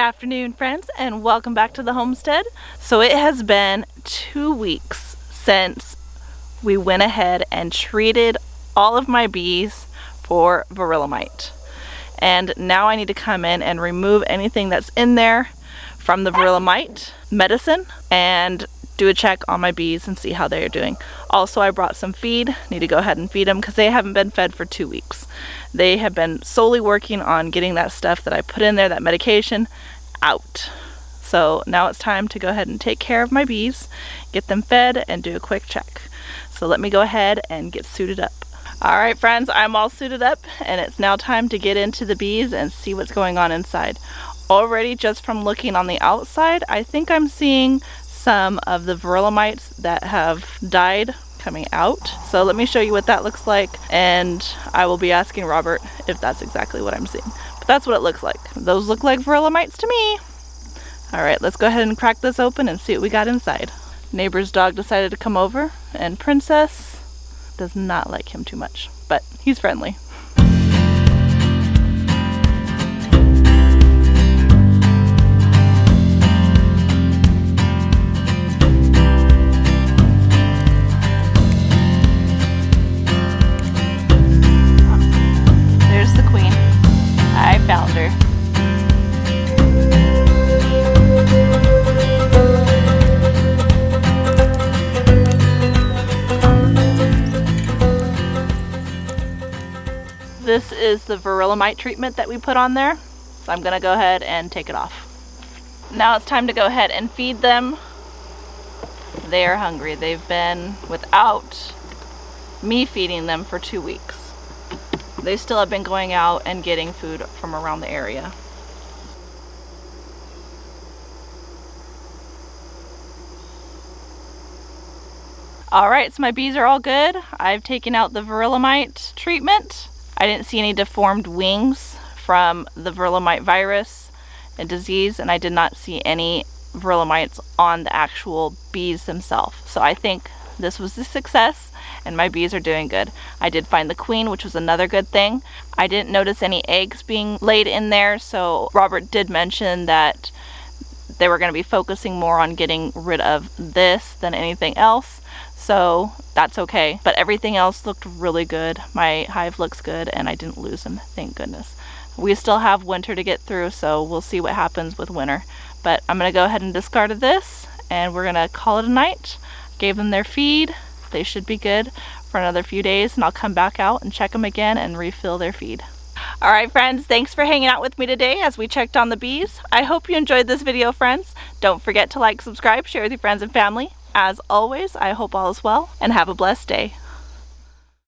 afternoon, friends, and welcome back to the homestead. So it has been 2 weeks since we went ahead and treated all of my bees for virilimite. And now I need to come in and remove anything that's in there from the virilimite medicine and do a check on my bees and see how they are doing. Also, I brought some feed. Need to go ahead and feed them because they haven't been fed for 2 weeks. They have been solely working on getting that stuff that I put in there, that medication, out. So now it's time to go ahead and take care of my bees, get them fed, and do a quick check. So let me go ahead and get suited up. Alright friends, I'm all suited up and it's now time to get into the bees and see what's going on inside. Already, just from looking on the outside, I think I'm seeing some of the virilimites that have died coming out. So let me show you what that looks like, and I will be asking Robert if that's exactly what I'm seeing. But that's what it looks like. Those look like virilimites to me. Alright, let's go ahead and crack this open and see what we got inside. Neighbor's dog decided to come over, and Princess does not like him too much, but he's friendly. There's the queen. I found her. This is the virilimite treatment that we put on there. So I'm gonna go ahead and take it off. Now it's time to go ahead and feed them. They are hungry. They've been without me feeding them for 2 weeks. They still have been going out and getting food from around the area. Alright, so my bees are all good. I've taken out the virilimite treatment. I didn't see any deformed wings from the virilimite virus and disease, and I did not see any virilimites on the actual bees themselves. So I think this was a success and my bees are doing good. I did find the queen, which was another good thing. I didn't notice any eggs being laid in there, so Robert did mention that they were going to be focusing more on getting rid of this than anything else. So that's okay, but everything else looked really good. My hive looks good and I didn't lose them, thank goodness. We still have winter to get through, so we'll see what happens with winter. But I'm gonna go ahead and discard this and we're gonna call it a night. Gave them their feed. They should be good for another few days, and I'll come back out and check them again and refill their feed. Alright friends, thanks for hanging out with me today as we checked on the bees. I hope you enjoyed this video, friends. Don't forget to like, subscribe, share with your friends and family. As always, I hope all is well, and have a blessed day.